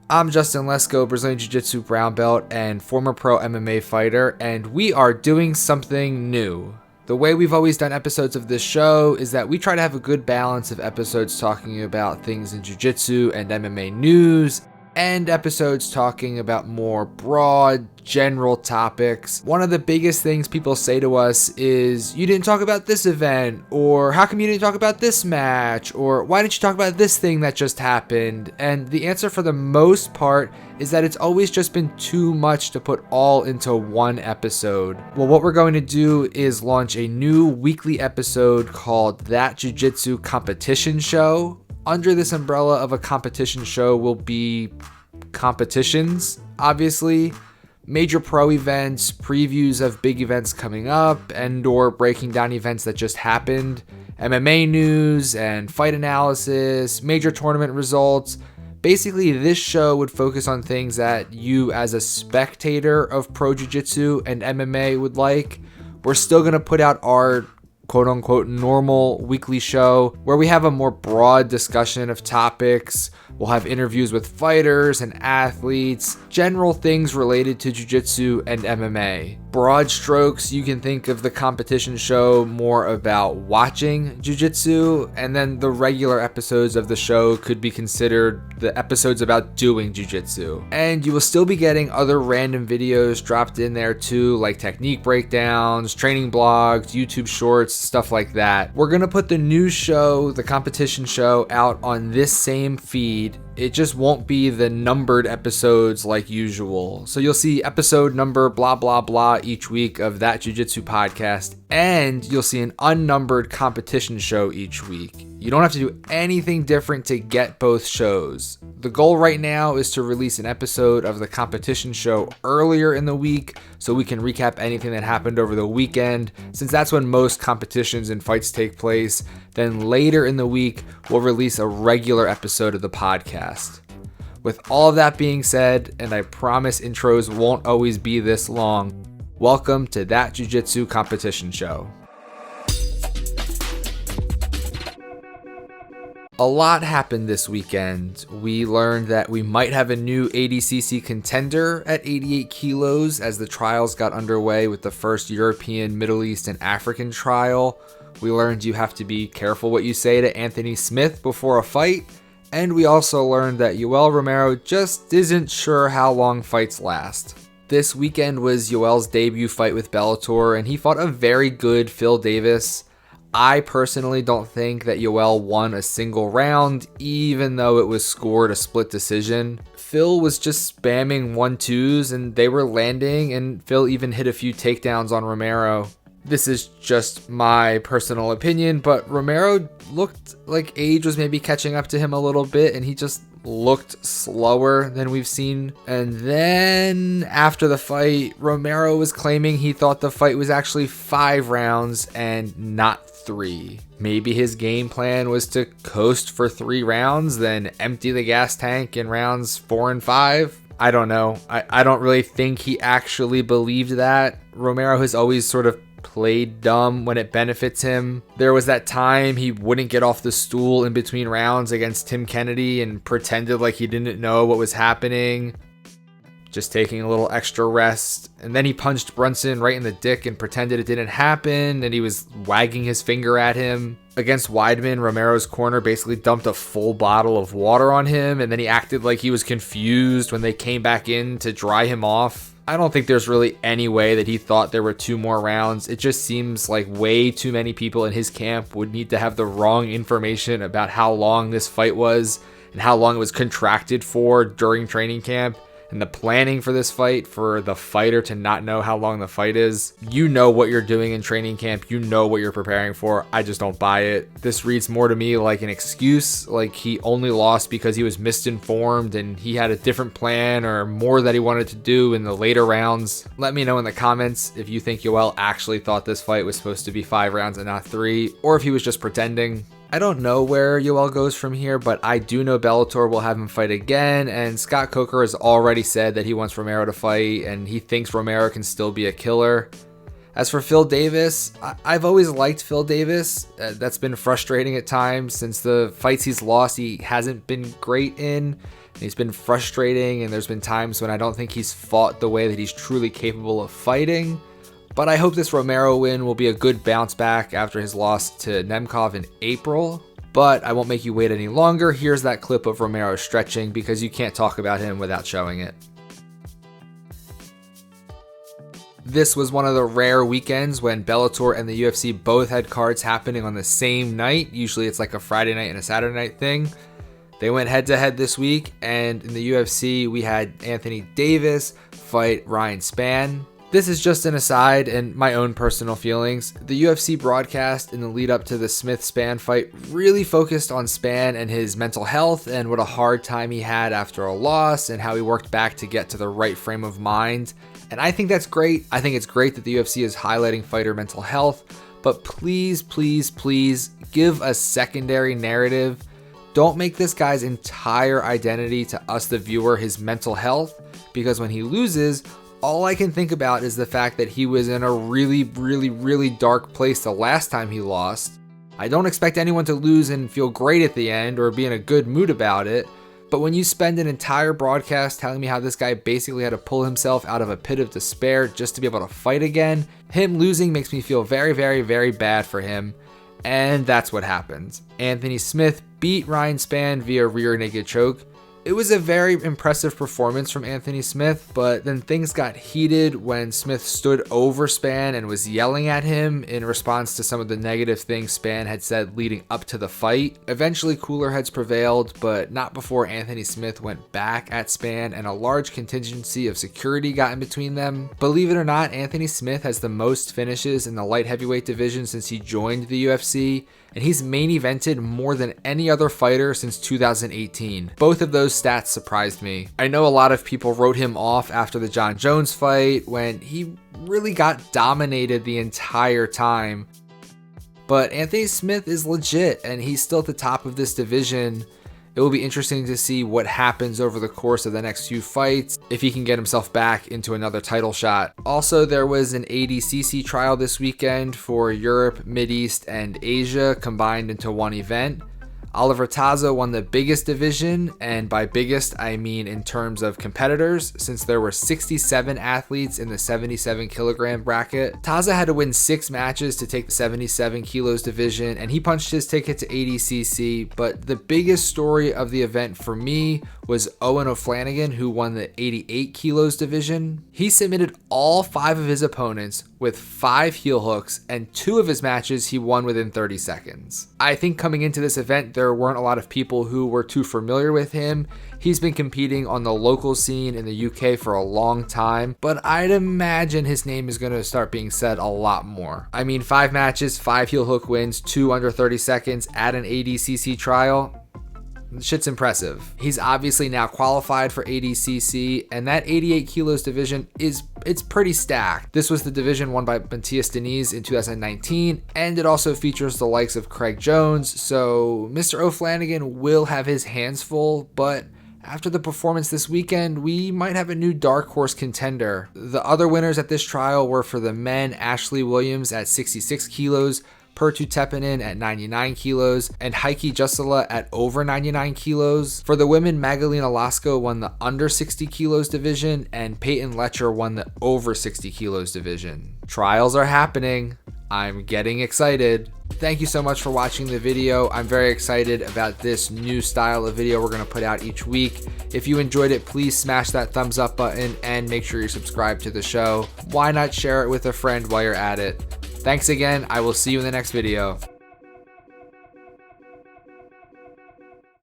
I'm Justin Lesko, Brazilian Jiu-Jitsu brown belt and former pro MMA fighter, and we are doing something new. The way we've always done episodes of this show is that we try to have a good balance of episodes talking about things in Jiu-Jitsu and MMA news, and episodes talking about more broad, general topics. One of the biggest things people say to us is, you didn't talk about this event, or how come you didn't talk about this match, or why didn't you talk about this thing that just happened? And the answer for the most part is that it's always just been too much to put all into one episode. Well, what we're going to do is launch a new weekly episode called That Jiu-Jitsu Competition Show. Under this umbrella of a competition show will be competitions, obviously, major pro events, previews of big events coming up, and or breaking down events that just happened, MMA news and fight analysis, major tournament results. Basically, this show would focus on things that you as a spectator of pro jiu-jitsu and MMA would like. We're still going to put out our quote-unquote normal weekly show where we have a more broad discussion of topics. We'll have interviews with fighters and athletes, general things related to jiu-jitsu and MMA. Broad strokes, you can think of the competition show more about watching jiu-jitsu, and then the regular episodes of the show could be considered the episodes about doing jiu-jitsu. And you will still be getting other random videos dropped in there too, like technique breakdowns, training blogs, YouTube shorts, stuff like that. We're gonna put the new show, the competition show, out on this same feed. It just won't be the numbered episodes like usual. So you'll see episode number blah blah blah each week of That Jiu-Jitsu podcast, and you'll see an unnumbered competition show each week. You don't have to do anything different to get both shows. The goal right now is to release an episode of the competition show earlier in the week so we can recap anything that happened over the weekend, since that's when most competitions and fights take place. Then later in the week, we'll release a regular episode of the podcast. With all of that being said, and I promise intros won't always be this long, welcome to That Jiu-Jitsu Competition Show. A lot happened this weekend. We learned that we might have a new ADCC contender at 88 kilos as the trials got underway with the first European, Middle East, and African trial. We learned you have to be careful what you say to Anthony Smith before a fight. And we also learned that Yoel Romero just isn't sure how long fights last. This weekend was Yoel's debut fight with Bellator, and he fought a very good Phil Davis. I personally don't think that Yoel won a single round, even though it was scored a split decision. Phil was just spamming 1-2s and they were landing, and Phil even hit a few takedowns on Romero. This is just my personal opinion, but Romero looked like age was maybe catching up to him a little bit, and he just looked slower than we've seen. And then after the fight, Romero was claiming he thought the fight was actually 5 rounds and not 3. Maybe his game plan was to coast for 3 rounds, then empty the gas tank in rounds 4 and 5. I don't know. I don't really think he actually believed that. Romero has always sort of played dumb when it benefits him. There was that time he wouldn't get off the stool in between rounds against Tim Kennedy and pretended like he didn't know what was happening, just taking a little extra rest. And then he punched Brunson right in the dick and pretended it didn't happen, and he was wagging his finger at him. Against Weidman, Romero's corner basically dumped a full bottle of water on him, and then he acted like he was confused when they came back in to dry him off. I don't think there's really any way that he thought there were 2 more rounds. It just seems like way too many people in his camp would need to have the wrong information about how long this fight was and how long it was contracted for during training camp. And the planning for this fight, for the fighter to not know how long the fight is. You know what you're doing in training camp. You know what you're preparing for. I just don't buy it. This reads more to me like an excuse, like he only lost because he was misinformed and he had a different plan or more that he wanted to do in the later rounds. Let me know in the comments if you think Yoel actually thought this fight was supposed to be 5 rounds and not 3, or if he was just pretending. I don't know where Yoel goes from here, but I do know Bellator will have him fight again, and Scott Coker has already said that he wants Romero to fight, and he thinks Romero can still be a killer. As for Phil Davis, I've always liked Phil Davis. That's been frustrating at times since the fights he's lost he hasn't been great in. He's been frustrating, and there's been times when I don't think he's fought the way that he's truly capable of fighting. But I hope this Romero win will be a good bounce back after his loss to Nemkov in April. But I won't make you wait any longer. Here's that clip of Romero stretching, because you can't talk about him without showing it. This was one of the rare weekends when Bellator and the UFC both had cards happening on the same night. Usually it's like a Friday night and a Saturday night thing. They went head to head this week, and in the UFC we had Anthony Davis fight Ryan Spann. This is just an aside and my own personal feelings. The UFC broadcast in the lead up to the Smith-Spann fight really focused on Spann and his mental health and what a hard time he had after a loss and how he worked back to get to the right frame of mind. And I think that's great. I think it's great that the UFC is highlighting fighter mental health, but please, please, please give a secondary narrative. Don't make this guy's entire identity to us, the viewer, his mental health, because when he loses, all I can think about is the fact that he was in a really, really, really dark place the last time he lost. I don't expect anyone to lose and feel great at the end or be in a good mood about it, but when you spend an entire broadcast telling me how this guy basically had to pull himself out of a pit of despair just to be able to fight again, him losing makes me feel very, very, very bad for him. And that's what happened. Anthony Smith beat Ryan Spann via rear naked choke. It was a very impressive performance from Anthony Smith, but then things got heated when Smith stood over Spann and was yelling at him in response to some of the negative things Spann had said leading up to the fight. Eventually, cooler heads prevailed, but not before Anthony Smith went back at Spann and a large contingency of security got in between them. Believe it or not, Anthony Smith has the most finishes in the light heavyweight division since he joined the UFC, and he's main evented more than any other fighter since 2018. Both of those stats surprised me. I know a lot of people wrote him off after the John Jones fight when he really got dominated the entire time. But Anthony Smith is legit, and he's still at the top of this division. It will be interesting to see what happens over the course of the next few fights, if he can get himself back into another title shot. Also, there was an ADCC trial this weekend for Europe, Mideast, and Asia combined into one event. Oliver Taza won the biggest division, and by biggest I mean in terms of competitors, since there were 67 athletes in the 77 kilogram bracket. Taza had to win 6 matches to take the 77 kilos division, and he punched his ticket to ADCC, but the biggest story of the event for me was Owen O'Flanagan, who won the 88 kilos division. He submitted all 5 of his opponents with 5 heel hooks, and 2 of his matches he won within 30 seconds. I think coming into this event, there weren't a lot of people who were too familiar with him. He's been competing on the local scene in the UK for a long time, but I'd imagine his name is going to start being said a lot more. I mean, 5 matches, 5 heel hook wins, 2 under 30 seconds at an ADCC trial. Shit's impressive. He's obviously now qualified for ADCC, and that 88 kilos division it's pretty stacked. This was the division won by Matthias Diniz in 2019, and it also features the likes of Craig Jones, so Mr. O'Flanagan will have his hands full, but after the performance this weekend, we might have a new dark horse contender. The other winners at this trial were for the men, Ashley Williams at 66 kilos, Pertu Teppanen at 99 kilos, and Heikki Jussila at over 99 kilos. For the women, Magdalena Lasko won the under 60 kilos division, and Peyton Letcher won the over 60 kilos division. Trials are happening. I'm getting excited. Thank you so much for watching the video. I'm very excited about this new style of video we're going to put out each week. If you enjoyed it, please smash that thumbs up button and make sure you're subscribed to the show. Why not share it with a friend while you're at it? Thanks again. I will see you in the next video.